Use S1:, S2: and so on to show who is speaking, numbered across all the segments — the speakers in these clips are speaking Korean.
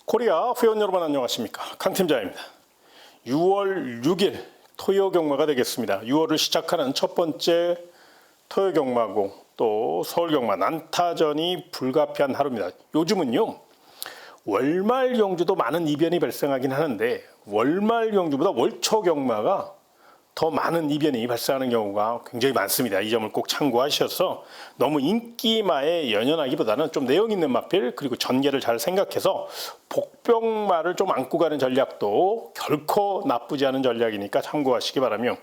S1: 코리아 회원 여러분 안녕하십니까, 강 팀장입니다. 6월 6일 토요 경마가 되겠습니다. 6월을 시작하는 첫 번째 토요 경마고 또 서울 경마 난타전이 불가피한 하루입니다. 요즘은요 월말 경주도 많은 이변이 발생하긴 하는데 월말 경주보다 월초 경마가 더 많은 이변이 발생하는 경우가 굉장히 많습니다. 이 점을 꼭 참고하셔서 너무 인기마에 연연하기보다는 좀 내용 있는 마필 그리고 전개를 잘 생각해서 복병마를 좀 안고 가는 전략도 결코 나쁘지 않은 전략이니까 참고하시기 바라며,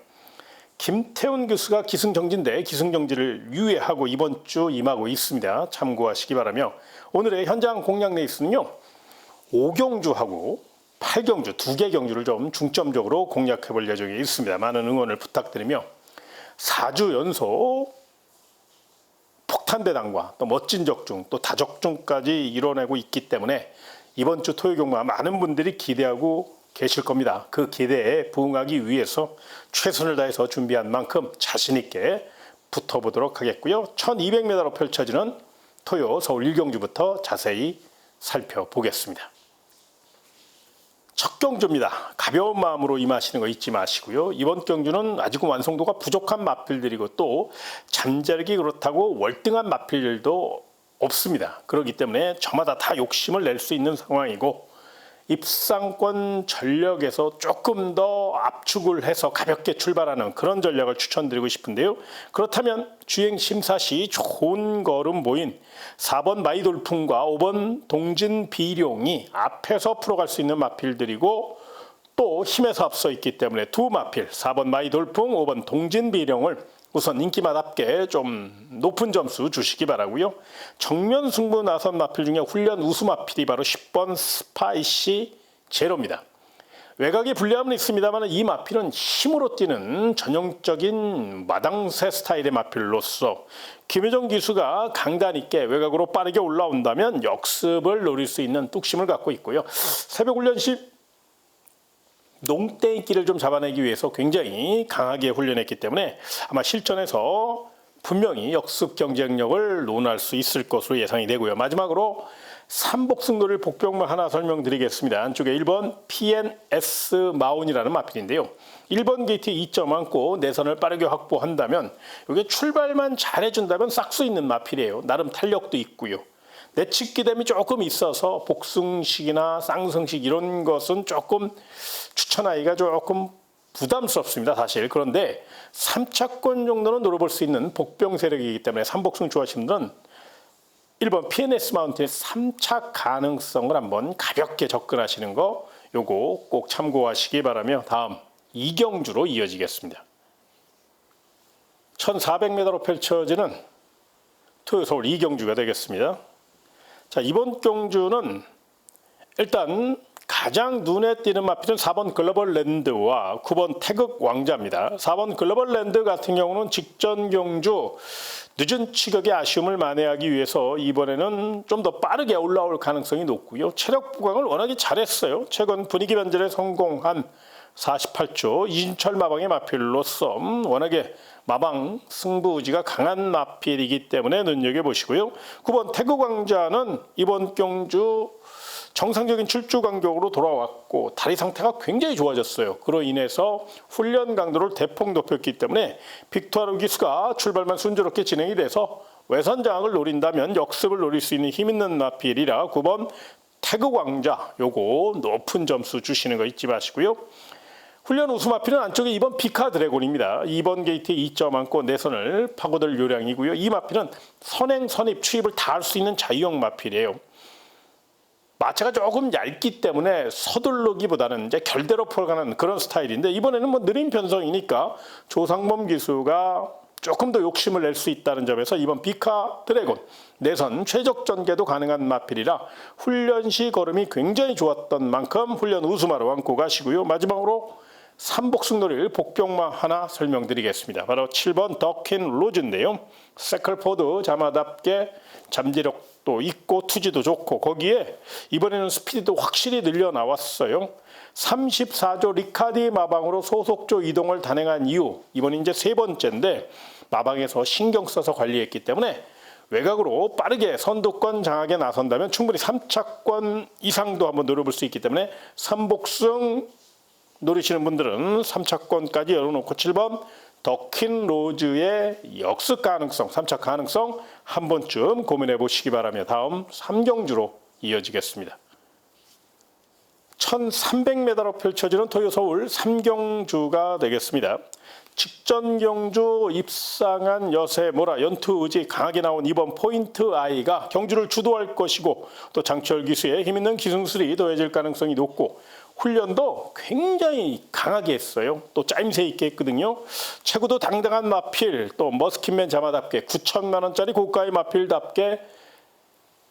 S1: 김태훈 교수가 기승정지인데 기승정지를 유예하고 이번 주 임하고 있습니다. 참고하시기 바라며, 오늘의 현장 공략 레이스는요 5경주하고 8경주 두 개 경주를 좀 중점적으로 공략해 볼 예정에 있습니다. 많은 응원을 부탁드리며 4주 연속 폭탄대단과 또 멋진 적중 또 다적중까지 이뤄내고 있기 때문에 이번 주 토요 경마 많은 분들이 기대하고 계실 겁니다. 그 기대에 부응하기 위해서 최선을 다해서 준비한 만큼 자신 있게 붙어보도록 하겠고요. 1200m로 펼쳐지는 토요 서울 1경주부터 자세히 살펴보겠습니다. 첫 경주입니다. 가벼운 마음으로 임하시는 거 잊지 마시고요. 이번 경주는 아직은 완성도가 부족한 마필들이고 또 잠자력이 그렇다고 월등한 마필들도 없습니다. 그렇기 때문에 저마다 다 욕심을 낼 수 있는 상황이고, 입상권 전력에서 조금 더 압축을 해서 가볍게 출발하는 그런 전략을 추천드리고 싶은데요. 그렇다면 주행 심사 시 좋은 걸음 보인 4번 마이돌풍과 5번 동진 비룡이 앞에서 풀어갈 수 있는 마필들이고, 또 힘에서 앞서 있기 때문에 두 마필 4번 마이돌풍, 5번 동진 비룡을 우선 인기마답게 좀 높은 점수 주시기 바라고요. 정면 승부 나선 마필 중에 훈련 우수 마필이 바로 10번 스파이시 제로입니다. 외곽에 불리함은 있습니다만 이 마필은 힘으로 뛰는 전형적인 마당새 스타일의 마필로서 김효정 기수가 강단 있게 외곽으로 빠르게 올라온다면 역습을 노릴 수 있는 뚝심을 갖고 있고요. 새벽 훈련 시 농땡이끼를 좀 잡아내기 위해서 굉장히 강하게 훈련했기 때문에 아마 실전에서 분명히 역습 경쟁력을 논할 수 있을 것으로 예상이 되고요. 마지막으로 삼복승노를 복병마 하나 설명드리겠습니다. 안쪽에 1번 PNS 마운이라는 마필인데요. 1번 게이트에 2점 안고 내선을 빠르게 확보한다면 이게 출발만 잘해준다면 싹수 있는 마필이에요. 나름 탄력도 있고요. 내측기됨이 조금 있어서 복승식이나 쌍승식 이런 것은 조금 추천하기가 조금 부담스럽습니다, 사실. 그런데 3차권 정도는 노려볼 수 있는 복병 세력이기 때문에 삼복승 좋아하시는 분들은 1번 PNS 마운틴의 3차 가능성을 한번 가볍게 접근하시는 거 요거 꼭 참고하시기 바라며 다음 2경주로 이어지겠습니다. 1400m로 펼쳐지는 토요 서울 2경주가 되겠습니다. 자, 이번 경주는 일단 가장 눈에 띄는 마필은 4번 글로벌 랜드와 9번 태극 왕자입니다. 4번 글로벌 랜드 같은 경우는 직전 경주 늦은 추격의 아쉬움을 만회하기 위해서 이번에는 좀 더 빠르게 올라올 가능성이 높고요. 체력 부강을 워낙에 잘했어요. 최근 분위기 변절에 성공한 48조 이진철 마방의 마필로서 워낙에 마방 승부 의지가 강한 마필이기 때문에 눈여겨보시고요. 9번 태극왕자는 이번 경주 정상적인 출주 간격으로 돌아왔고 다리 상태가 굉장히 좋아졌어요. 그로 인해서 훈련 강도를 대폭 높였기 때문에 빅토르 기수가 출발만 순조롭게 진행이 돼서 외선 장악을 노린다면 역습을 노릴 수 있는 힘있는 마필이라 9번 태극왕자 요거 높은 점수 주시는 거 잊지 마시고요. 훈련 우수 마필은 안쪽에 2번 피카 드래곤입니다. 2번 게이트에 2점 안고 내선을 파고들 요량이고요. 이 마필은 선행, 선입, 추입을 다 할 수 있는 자유형 마필이에요. 마체가 조금 얇기 때문에 서두르기보다는 이제 결대로 풀어가는 그런 스타일인데 이번에는 뭐 느린 편성이니까 조상범 기수가 조금 더 욕심을 낼 수 있다는 점에서 2번 비카 드래곤 내선 최적 전개도 가능한 마필이라 훈련 시 걸음이 굉장히 좋았던 만큼 훈련 우수마로 안고 가시고요. 마지막으로 삼복승놀이를 복병마 하나 설명드리겠습니다. 바로 7번 더킨 로즈인데요. 세클포드 자마답게 잠재력도 있고 투지도 좋고 거기에 이번에는 스피드도 확실히 늘려 나왔어요. 34조 리카디 마방으로 소속조 이동을 단행한 이후 이번이 이제 세 번째인데 마방에서 신경 써서 관리했기 때문에 외곽으로 빠르게 선두권 장악에 나선다면 충분히 3차권 이상도 한번 노려볼 수 있기 때문에 3복승 노리시는 분들은 3차권까지 열어놓고 7번 더킨 로즈의 역습 가능성, 3차 가능성 한 번쯤 고민해 보시기 바라며 다음 3경주로 이어지겠습니다. 1300m로 펼쳐지는 토요 서울 3경주가 되겠습니다. 직전 경주 입상한 여세 모라 연투 의지 강하게 나온 이번 포인트 아이가 경주를 주도할 것이고 또 장철 기수의 힘있는 기승술이 더해질 가능성이 높고 훈련도 굉장히 강하게 했어요. 또 짜임새 있게 했거든요. 최고도 당당한 마필, 또 머스킷맨 자마답게 9천만 원짜리 고가의 마필답게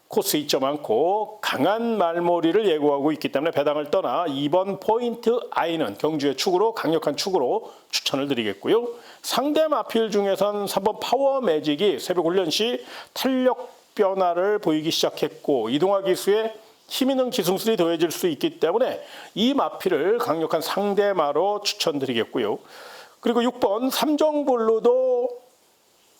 S1: 코스 이점 많고 강한 말머리를 예고하고 있기 때문에 배당을 떠나 이번 포인트 아이는 경주의 축으로 강력한 축으로 추천을 드리겠고요. 상대 마필 중에선 3번 파워 매직이 새벽 훈련 시 탄력 변화를 보이기 시작했고 이동화 기수의 힘있는 기승술이 더해질 수 있기 때문에 이 마필을 강력한 상대마로 추천드리겠고요. 그리고 6번 삼정블루도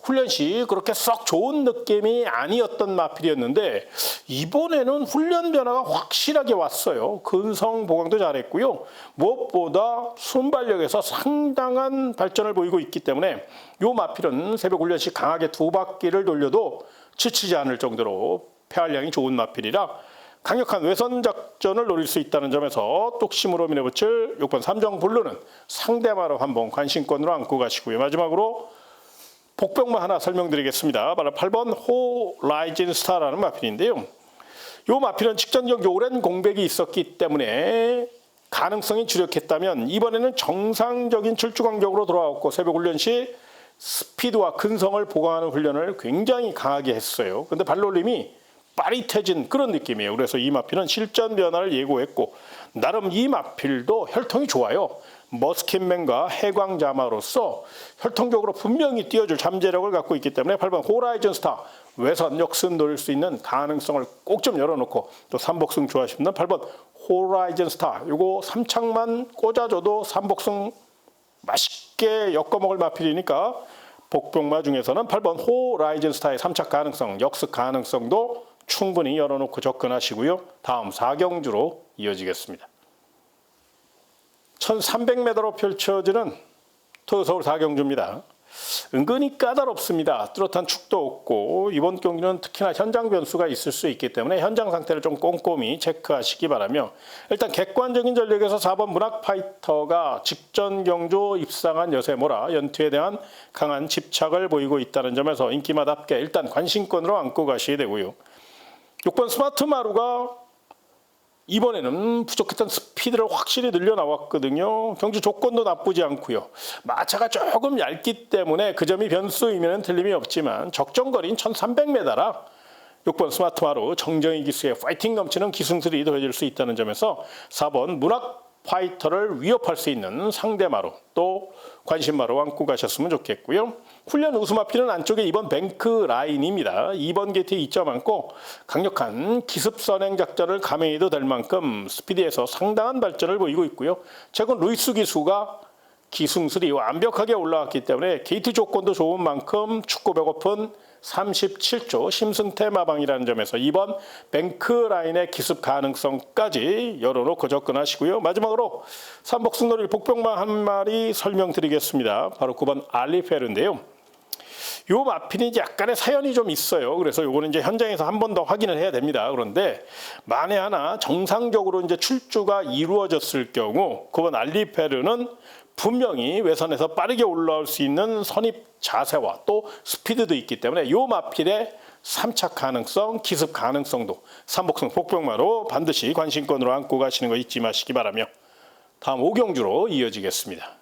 S1: 훈련 시 그렇게 썩 좋은 느낌이 아니었던 마필이었는데 이번에는 훈련 변화가 확실하게 왔어요. 근성 보강도 잘했고요. 무엇보다 순발력에서 상당한 발전을 보이고 있기 때문에 이 마필은 새벽 훈련 시 강하게 2바퀴를 돌려도 지치지 않을 정도로 폐활량이 좋은 마필이라 강력한 외선 작전을 노릴 수 있다는 점에서 뚝심으로 밀어붙일 6번 삼정블루는 상대마로 한번 관심권으로 안고 가시고요. 마지막으로 복병만 하나 설명드리겠습니다. 바로 8번 호라이즌 스타라는 마필인데요. 이 마필은 직전 경기 오랜 공백이 있었기 때문에 가능성이 주력했다면 이번에는 정상적인 출주 간격으로 돌아왔고 새벽 훈련 시 스피드와 근성을 보강하는 훈련을 굉장히 강하게 했어요. 근데 발놀림이 빠릿해진 그런 느낌이에요. 그래서 이 마필은 실전 변화를 예고했고 나름 이 마필도 혈통이 좋아요. 머스킷맨과 해광자마로서 혈통적으로 분명히 뛰어줄 잠재력을 갖고 있기 때문에 8번 호라이즌 스타 외선 역습 노릴 수 있는 가능성을 꼭 좀 열어놓고 또 3복승 좋아하시는 8번 호라이즌 스타 요거 3창만 꽂아줘도 3복승 맛있게 엮어먹을 마필이니까 복병마 중에서는 8번 호라이즌 스타의 3착 가능성 역습 가능성도 충분히 열어놓고 접근하시고요. 다음 4경주로 이어지겠습니다. 1300m로 펼쳐지는 토요 서울 4경주입니다. 은근히 까다롭습니다. 뚜렷한 축도 없고 이번 경기는 특히나 현장 변수가 있을 수 있기 때문에 현장 상태를 좀 꼼꼼히 체크하시기 바라며 일단 객관적인 전력에서 4번 문학파이터가 직전 경주 입상한 여세모라 연투에 대한 강한 집착을 보이고 있다는 점에서 인기마답게 일단 관심권으로 안고 가셔야 되고요. 6번 스마트 마루가 이번에는 부족했던 스피드를 확실히 늘려 나왔거든요. 경주 조건도 나쁘지 않고요. 마차가 조금 얇기 때문에 그 점이 변수이면 틀림이 없지만 적정거리인 1300m라 6번 스마트 마루 정정희 기수의 파이팅 넘치는 기승술이 더해질 수 있다는 점에서 4번 문학 파이터를 위협할 수 있는 상대마로 또 관심마로 안고 가셨으면 좋겠고요. 훈련 우수마필은 안쪽에 2번 뱅크 라인입니다. 2번 게이트에 2점 안고 강력한 기습 선행 작전을 감행해도 될 만큼 스피드에서 상당한 발전을 보이고 있고요. 최근 루이스 기수가 기승술이 완벽하게 올라왔기 때문에 게이트 조건도 좋은 만큼 축구 배고픈 37조 심승태 마방이라는 점에서 2번 뱅크 라인의 기습 가능성까지 열어놓고 접근하시고요. 마지막으로 3복승 노릴 복병마 한 마리 설명드리겠습니다. 바로 9번 알리페르인데요. 요 마필이 약간의 사연이 좀 있어요. 그래서 요거는 이제 현장에서 한 번 더 확인을 해야 됩니다. 그런데 만에 하나 정상적으로 이제 출주가 이루어졌을 경우 9번 알리페르는 분명히 외선에서 빠르게 올라올 수 있는 선입 자세와 또 스피드도 있기 때문에 이 마필의 3착 가능성, 기습 가능성도 3복승 복병마로 반드시 관심권으로 안고 가시는 거 잊지 마시기 바라며 다음 5경주로 이어지겠습니다.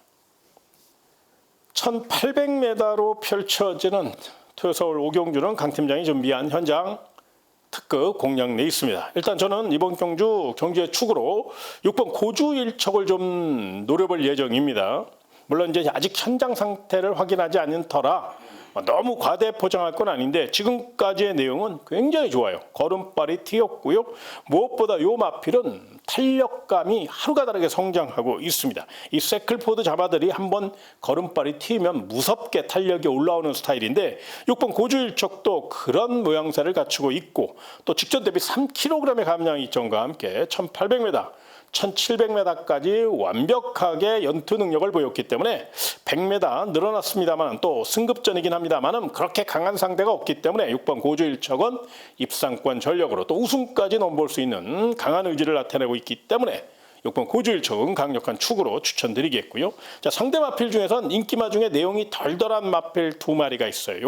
S1: 1800m로 펼쳐지는 토요 서울 5경주는 강 팀장이 준비한 현장 특급 공략 내 있습니다. 일단 저는 이번 경주의 축으로 6번 고주 일척을 좀 노려볼 예정입니다. 물론 이제 아직 현장 상태를 확인하지 않은 터라 너무 과대 포장할 건 아닌데 지금까지의 내용은 굉장히 좋아요. 걸음발이 튀었고요. 무엇보다 이 마필은 탄력감이 하루가 다르게 성장하고 있습니다. 이 세클포드 자마들이 한번 걸음발이 튀면 무섭게 탄력이 올라오는 스타일인데 6번 고주일척도 그런 모양새를 갖추고 있고 또 직전 대비 3kg의 감량 이점과 함께 1800m 1700m까지 완벽하게 연투 능력을 보였기 때문에 100m 늘어났습니다만 또 승급전이긴 합니다만 그렇게 강한 상대가 없기 때문에 6번 고주일척은 입상권 전력으로 또 우승까지 넘볼 수 있는 강한 의지를 나타내고 있기 때문에 6번 고주일척은 강력한 축으로 추천드리겠고요. 자, 상대 마필 중에선 인기마 중에 내용이 덜덜한 마필 두 마리가 있어요.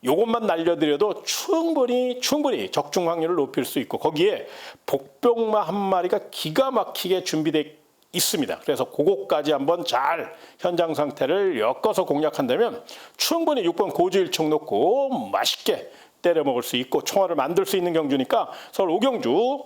S1: 요것만 날려드려도 충분히 적중 확률을 높일 수 있고 거기에 복병마 한 마리가 기가 막히게 준비되어 있습니다. 그래서 그거까지 한번 잘 현장 상태를 엮어서 공략한다면 충분히 6번 고주일척 놓고 맛있게 때려 먹을 수 있고 총알을 만들 수 있는 경주니까 서울 오경주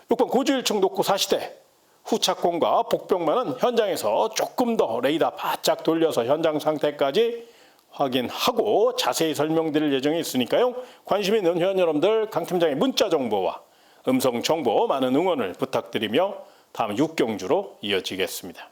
S1: 6번 고주일척 놓고 사시되 후착공과 복병마는 현장에서 조금 더 레이더 바짝 돌려서 현장 상태까지 확인하고 자세히 설명드릴 예정이 있으니까요. 관심 있는 회원 여러분들 강 팀장의 문자 정보와 음성 정보 많은 응원을 부탁드리며 다음 6경주로 이어지겠습니다.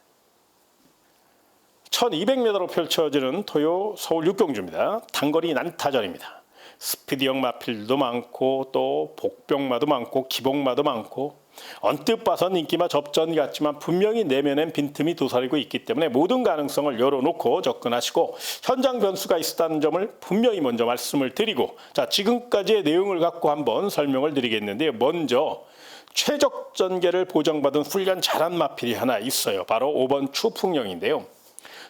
S1: 1200m로 펼쳐지는 토요 서울 6경주입니다. 단거리 난타전입니다. 스피드형 마필도 많고 또 복병마도 많고 기복마도 많고 언뜻 봐선 인기마 접전 같지만 분명히 내면엔 빈틈이 도사리고 있기 때문에 모든 가능성을 열어놓고 접근하시고 현장 변수가 있었다는 점을 분명히 먼저 말씀을 드리고 자 지금까지의 내용을 갖고 한번 설명을 드리겠는데요. 먼저 최적 전개를 보장받은 훈련 잘한 마필이 하나 있어요. 바로 5번 추풍령인데요.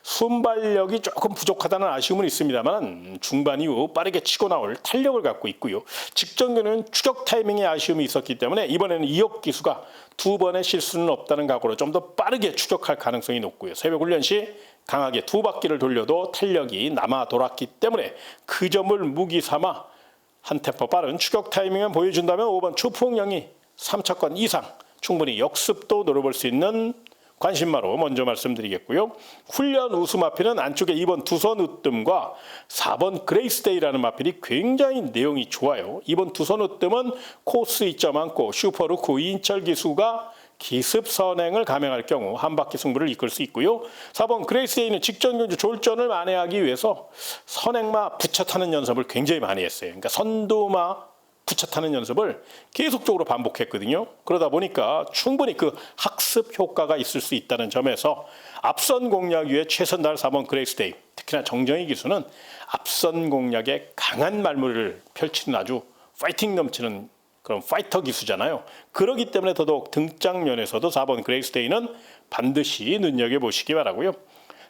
S1: 순발력이 조금 부족하다는 아쉬움은 있습니다만 중반 이후 빠르게 치고 나올 탄력을 갖고 있고요. 직전에는 추격 타이밍에 아쉬움이 있었기 때문에 이번에는 이역 기수가 두 번의 실수는 없다는 각오로 좀 더 빠르게 추격할 가능성이 높고요. 새벽 훈련 시 강하게 두 바퀴를 돌려도 탄력이 남아 돌았기 때문에 그 점을 무기 삼아 한 템포 빠른 추격 타이밍을 보여준다면 5번 추풍령이 3차권 이상 충분히 역습도 노려볼 수 있는 관심마로 먼저 말씀드리겠고요. 훈련 우수 마필은 안쪽에 2번 두선 으뜸과 4번 그레이스데이라는 마필이 굉장히 내용이 좋아요. 2번 두선 으뜸은 코스 2점 많고 슈퍼루크 2인철 기수가 기습 선행을 감행할 경우 한 바퀴 승부를 이끌 수 있고요. 4번 그레이스데이는 직전 경주 졸전을 만회하기 위해서 선행마 붙여 타는 연습을 굉장히 많이 했어요. 그러니까 선두마 붙여 타는 연습을 계속적으로 반복했거든요. 그러다 보니까 충분히 그 학습 효과가 있을 수 있다는 점에서 앞선 공략 위에 최선 다할 4번 그레이스데이, 특히나 정정희 기수는 앞선 공략에 강한 말물을 펼치는 아주 파이팅 넘치는 그런 파이터 기수잖아요. 그렇기 때문에 더더욱 등장면에서도 4번 그레이스데이는 반드시 눈여겨보시기 바라고요.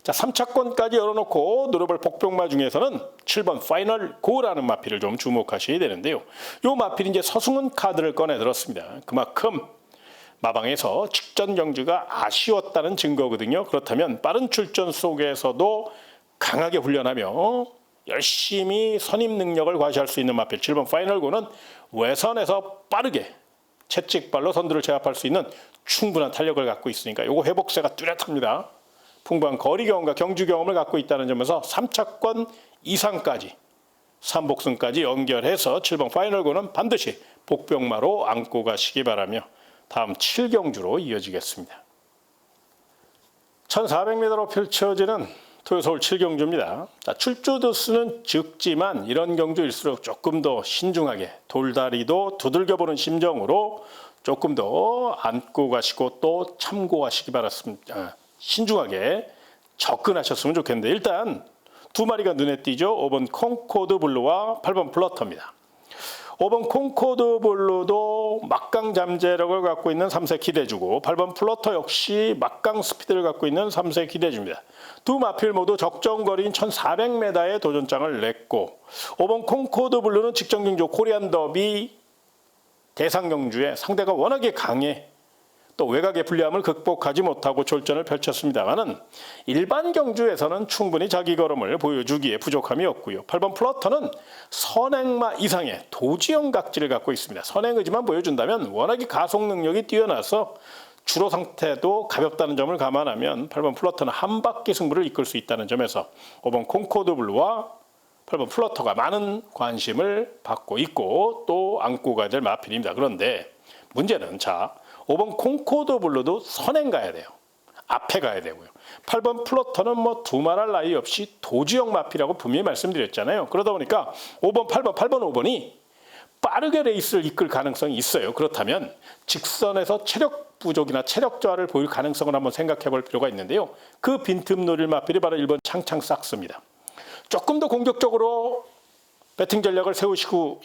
S1: 자, 3차권까지 열어놓고 노려볼 복병마 중에서는 7번 파이널 고라는 마필을 좀 주목하셔야 되는데요. 이 마필이 이제 서승훈 카드를 꺼내 들었습니다. 그만큼 마방에서 직전 경주가 아쉬웠다는 증거거든요. 그렇다면 빠른 출전 속에서도 강하게 훈련하며 열심히 선임 능력을 과시할 수 있는 마필 7번 파이널 고는 외선에서 빠르게 채찍발로 선두를 제압할 수 있는 충분한 탄력을 갖고 있으니까 이거 회복세가 뚜렷합니다. 풍부한 거리 경험과 경주 경험을 갖고 있다는 점에서 3차권 이상까지 3복승까지 연결해서 7번 파이널고는 반드시 복병마로 안고 가시기 바라며 다음 7경주로 이어지겠습니다. 1400m로 펼쳐지는 토요서울 7경주입니다. 출조 두수는 적지만 이런 경주일수록 조금 더 신중하게 돌다리도 두들겨보는 심정으로 조금 더 안고 가시고 또 참고하시기 바랍니다. 신중하게 접근하셨으면 좋겠는데 일단 두 마리가 눈에 띄죠. 5번 콩코드 블루와 8번 플러터입니다. 5번 콩코드 블루도 막강 잠재력을 갖고 있는 3세 기대주고 8번 플러터 역시 막강 스피드를 갖고 있는 3세 기대주입니다. 두 마필 모두 적정 거리인 1400m의 도전장을 냈고 5번 콩코드 블루는 직전 경주 코리안 더비 대상 경주에 상대가 워낙에 강해 또 외곽의 불리함을 극복하지 못하고 졸전을 펼쳤습니다만은 일반 경주에서는 충분히 자기 걸음을 보여주기에 부족함이 없고요. 8번 플러터는 선행마 이상의 도지형 각지를 갖고 있습니다. 선행 의지만 보여준다면 워낙에 가속 능력이 뛰어나서 주로 상태도 가볍다는 점을 감안하면 8번 플러터는 한 바퀴 승부를 이끌 수 있다는 점에서 5번 콩코드 블루와 8번 플러터가 많은 관심을 받고 있고 또 안고 가야 될 마필입니다. 그런데 문제는 자 5번 콩코드 블루도 선행 가야 돼요. 앞에 가야 되고요. 8번 플러터는 뭐 두말할 나위 없이 도주형 마필이라고 분명히 말씀드렸잖아요. 그러다 보니까 5번, 8번, 5번이 빠르게 레이스를 이끌 가능성이 있어요. 그렇다면 직선에서 체력 부족이나 체력 저하를 보일 가능성을 한번 생각해 볼 필요가 있는데요. 그 빈틈 노릴 마필이 바로 1번 창창 삭스입니다. 조금 더 공격적으로 배팅 전략을 세우시고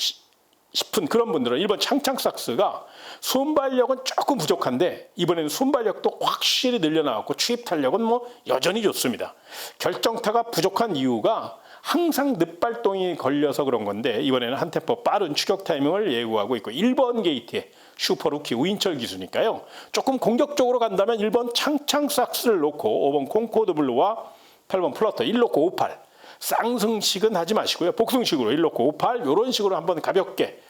S1: 싶은 그런 분들은 1번 창창 삭스가 순발력은 조금 부족한데 이번에는 순발력도 확실히 늘려나왔고 추입 탄력은 뭐 여전히 좋습니다. 결정타가 부족한 이유가 항상 늪발동이 걸려서 그런 건데 이번에는 한 템포 빠른 추격 타이밍을 예고하고 있고 1번 게이트에 슈퍼루키 우인철 기수니까요. 조금 공격적으로 간다면 1번 창창 삭스를 놓고 5번 콩코드 블루와 8번 플러터 1놓고 58 쌍승식은 하지 마시고요. 복승식으로 1놓고 58 이런 식으로 한번 가볍게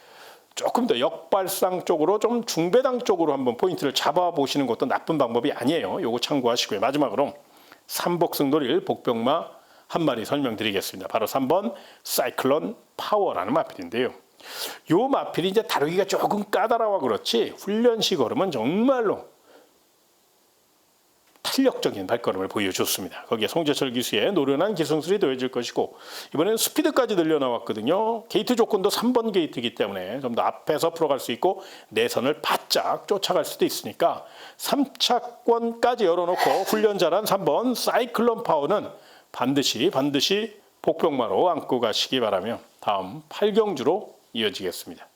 S1: 조금 더 역발상 쪽으로 좀 중배당 쪽으로 한번 포인트를 잡아보시는 것도 나쁜 방법이 아니에요. 요거 참고하시고요. 마지막으로 3복승 노릴 복병마 한 마리 설명드리겠습니다. 바로 3번 사이클론 파워라는 마필인데요. 요 마필이 이제 다루기가 조금 까다로워 그렇지 훈련시 걸음은 정말로 탄력적인 발걸음을 보여줬습니다. 거기에 송재철 기수의 노련한 기승술이 더해질 것이고 이번에는 스피드까지 늘려 나왔거든요. 게이트 조건도 3번 게이트이기 때문에 좀 더 앞에서 풀어갈 수 있고 내선을 바짝 쫓아갈 수도 있으니까 3차권까지 열어놓고 훈련 잘한 3번 사이클론 파워는 반드시 복병마로 안고 가시기 바라며 다음 8경주로 이어지겠습니다.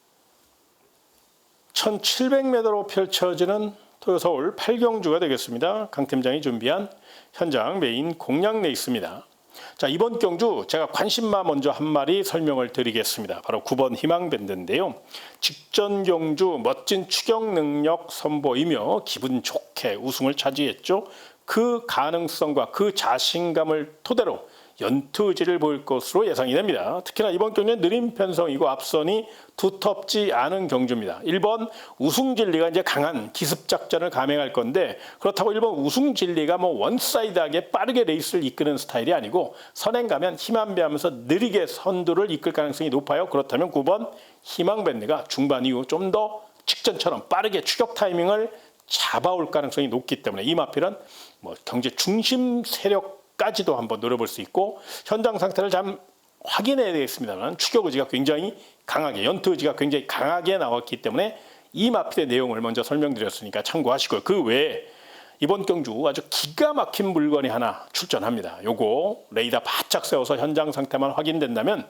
S1: 1700m로 펼쳐지는 토요서울 8경주가 되겠습니다. 강 팀장이 준비한 현장 메인 공략 레이스입니다. 자, 이번 경주 제가 관심마 먼저 한 마리 설명을 드리겠습니다. 바로 9번 희망밴드인데요. 직전 경주 멋진 추격 능력 선보이며 기분 좋게 우승을 차지했죠. 그 가능성과 그 자신감을 토대로 연투지를 보일 것으로 예상이 됩니다. 특히나 이번 경주는 느린 편성이고 앞선이 두텁지 않은 경주입니다. 1번 우승진리가 이제 강한 기습작전을 감행할 건데 그렇다고 1번 우승진리가 뭐 원사이드하게 빠르게 레이스를 이끄는 스타일이 아니고 선행 가면 힘안배하면서 느리게 선두를 이끌 가능성이 높아요. 그렇다면 9번 희망밴드가 중반 이후 좀 더 직전처럼 빠르게 추격 타이밍을 잡아올 가능성이 높기 때문에 이 마필은 뭐 경제 중심 세력까지도 한번 노려볼 수 있고 현장 상태를 좀 확인해야 되겠습니다만 추격 의지가 굉장히 강하게 연투 의지가 굉장히 강하게 나왔기 때문에 이 마필의 내용을 먼저 설명드렸으니까 참고하시고요. 그 외에 이번 경주 아주 기가 막힌 물건이 하나 출전합니다. 요거 레이더 바짝 세워서 현장 상태만 확인된다면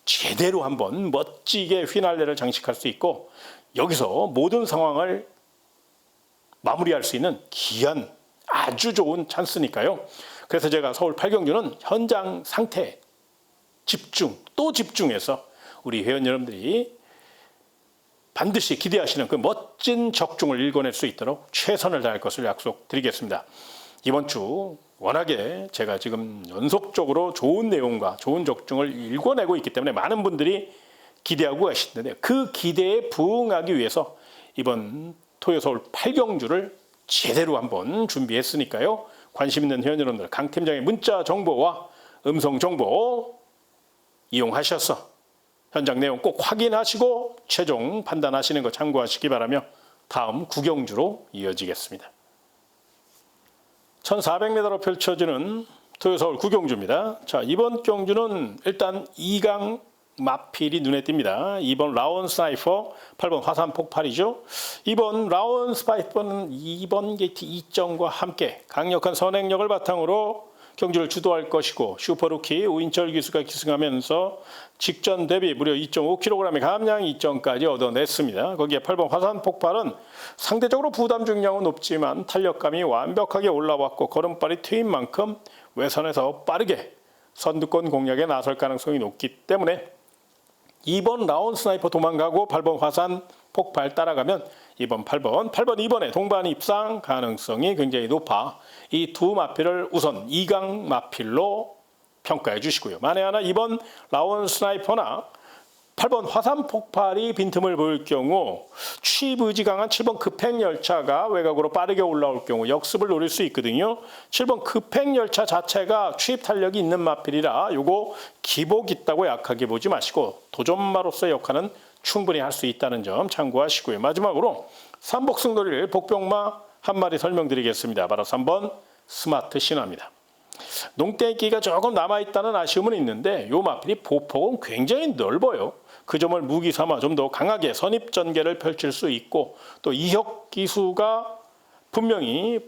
S1: 제대로 한번 멋지게 휘날레를 장식할 수 있고 여기서 모든 상황을 마무리할 수 있는 귀한 아주 좋은 찬스니까요. 그래서 제가 서울 8경주는 현장 상태 집중 또 집중해서 우리 회원 여러분들이 반드시 기대하시는 그 멋진 적중을 읽어낼 수 있도록 최선을 다할 것을 약속드리겠습니다. 이번 주 워낙에 제가 지금 연속적으로 좋은 내용과 좋은 적중을 읽어내고 있기 때문에 많은 분들이 기대하고 계시는데 그 기대에 부응하기 위해서 이번 토요서울 8경주를 제대로 한번 준비했으니까요. 관심 있는 회원 여러분들 강 팀장의 문자 정보와 음성 정보 이용하셔서 현장 내용 꼭 확인하시고 최종 판단하시는 거 참고하시기 바라며 다음 9경주로 이어지겠습니다. 1400m로 펼쳐지는 토요서울 9경주입니다. 자, 이번 경주는 일단 2강 마필이 눈에 띕니다. 2번 라온 스나이퍼, 8번 화산 폭발이죠. 2번 라온 스나이퍼는 2번 게이트 2점과 함께 강력한 선행력을 바탕으로 경주를 주도할 것이고 슈퍼루키 우인철 기수가 기승하면서 직전 대비 무려 2.5kg의 감량 2점까지 얻어냈습니다. 거기에 8번 화산 폭발은 상대적으로 부담 중량은 높지만 탄력감이 완벽하게 올라왔고 걸음발이 트인 만큼 외선에서 빠르게 선두권 공략에 나설 가능성이 높기 때문에 2번 라온 스나이퍼 도망가고 8번 화산 폭발 따라가면 2번 8번 2번에 동반 입상 가능성이 굉장히 높아 이 두 마필을 우선 2강 마필로 평가해 주시고요. 만에 하나 2번 라온 스나이퍼나 8번 화산 폭발이 빈틈을 보일 경우 취입 의지 강한 7번 급행열차가 외곽으로 빠르게 올라올 경우 역습을 노릴 수 있거든요. 7번 급행열차 자체가 취입 탄력이 있는 마필이라 요거 기복 있다고 약하게 보지 마시고 도전마로서의 역할은 충분히 할 수 있다는 점 참고하시고요. 마지막으로 삼복승 노릴 복병마 한 마리 설명드리겠습니다. 바로 3번 스마트 신화입니다. 농땡기가 조금 남아있다는 아쉬움은 있는데 요 마필이 보폭은 굉장히 넓어요. 그 점을 무기 삼아 좀 더 강하게 선입전개를 펼칠 수 있고 또 이혁 기수가 분명히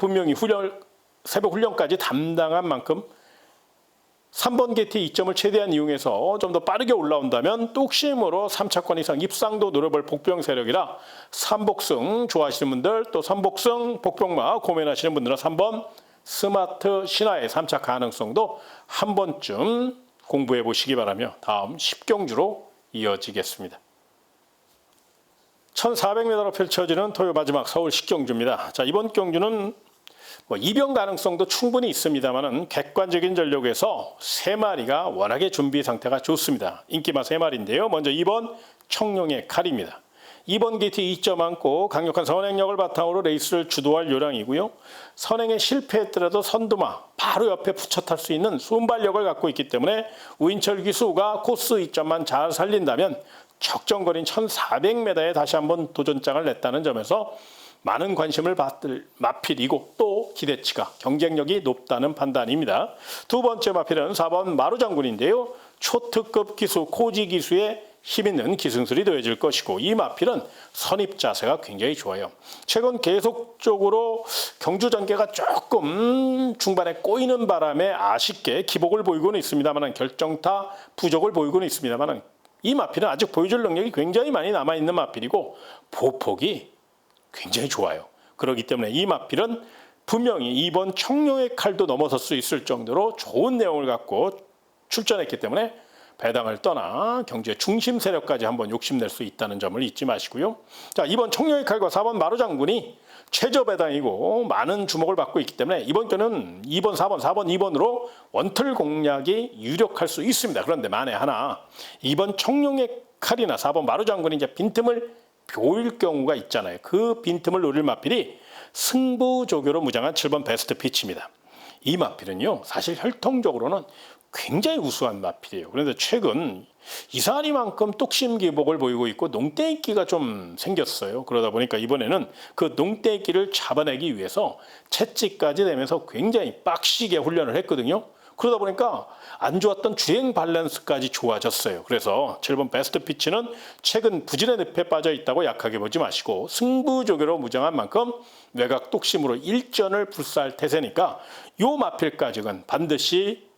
S1: 새벽 훈련까지 담당한 만큼 3번 게이트 이점을 최대한 이용해서 좀 더 빠르게 올라온다면 뚝심으로 3차권 이상 입상도 노려볼 복병 세력이라 삼복승 좋아하시는 분들 또 삼복승 복병마 고민하시는 분들은 3번 스마트 신화의 3차 가능성도 한 번쯤 공부해 보시기 바라며 다음 10경주로 이어지겠습니다. 1400m로 펼쳐지는 토요 마지막 서울 10경주입니다. 자, 이번 경주는 이변 가능성도 충분히 있습니다만은 객관적인 전력에서 3마리가 워낙에 준비 상태가 좋습니다. 인기마 3마리인데요. 먼저 2번 청룡의 칼입니다. 2번 게이트 2점 안고 강력한 선행력을 바탕으로 레이스를 주도할 요량이고요. 선행에 실패했더라도 선두마 바로 옆에 붙여 탈 수 있는 순발력을 갖고 있기 때문에 우인철 기수가 코스 2점만 잘 살린다면 적정거리인 1400m에 다시 한번 도전장을 냈다는 점에서 많은 관심을 받을 마필이고 또 기대치가 경쟁력이 높다는 판단입니다. 두 번째 마필은 4번 마루장군인데요. 초특급 기수 코지 기수의 힘있는 기승술이 더해질 것이고 이 마필은 선입 자세가 굉장히 좋아요. 최근 계속적으로 경주 전개가 조금 중반에 꼬이는 바람에 아쉽게 기복을 보이고는 있습니다만 결정타 부족을 보이고는 있습니다만 이 마필은 아직 보여줄 능력이 굉장히 많이 남아있는 마필이고 보폭이 굉장히 좋아요. 그렇기 때문에 이 마필은 분명히 이번 청룡의 칼도 넘어설 수 있을 정도로 좋은 내용을 갖고 출전했기 때문에 배당을 떠나 경주의 중심 세력까지 한번 욕심낼 수 있다는 점을 잊지 마시고요. 자, 이번 청룡의 칼과 4번 마루장군이 최저 배당이고 많은 주목을 받고 있기 때문에 이번 주는 2번, 4번, 4번, 2번으로 원틀 공략이 유력할 수 있습니다. 그런데 만에 하나 이번 청룡의 칼이나 4번 마루장군이 이제 빈틈을 보일 경우가 있잖아요. 그 빈틈을 노릴 마필이 승부조교로 무장한 7번 베스트 피치입니다. 이 마필은요, 사실 혈통적으로는 굉장히 우수한 마필이에요. 그런데 최근 이상하리만큼 뚝심 기복을 보이고 있고 농땡이끼가 좀 생겼어요. 그러다 보니까 이번에는 그 농땡이끼를 잡아내기 위해서 채찍까지 내면서 굉장히 빡시게 훈련을 했거든요. 그러다 보니까 안 좋았던 주행 밸런스까지 좋아졌어요. 그래서 7번 베스트 피치는 최근 부진의 늪에 빠져 있다고 약하게 보지 마시고 승부조교로 무장한 만큼 외곽 뚝심으로 일전을 불사할 태세니까 요 마필까지는 반드시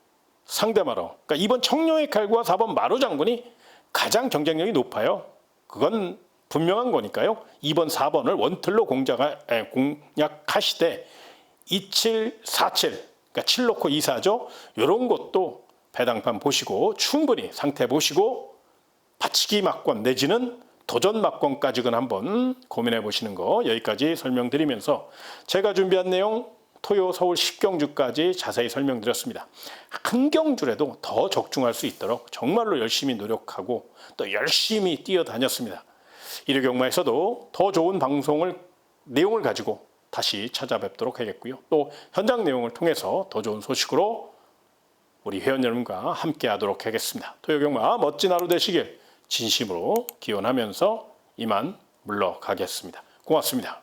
S1: 상대마로, 그러니까 이번 청룡의 칼과 4번 마루장군이 가장 경쟁력이 높아요. 그건 분명한 거니까요. 2번, 4번을 원틀로 공략하시되 27, 47, 그러니까 7 놓고 2사죠. 이런 것도 배당판 보시고 충분히 상태 보시고 받치기 막권 내지는 도전 막권까지는 한번 고민해 보시는 거 여기까지 설명드리면서 제가 준비한 내용 토요 서울 10경주까지 자세히 설명드렸습니다. 한 경주라도 더 적중할 수 있도록 정말로 열심히 노력하고 또 열심히 뛰어다녔습니다. 1회 경마에서도 더 좋은 내용을 가지고 다시 찾아뵙도록 하겠고요. 또 현장 내용을 통해서 더 좋은 소식으로 우리 회원 여러분과 함께 하도록 하겠습니다. 토요 경마 멋진 하루 되시길 진심으로 기원하면서 이만 물러가겠습니다. 고맙습니다.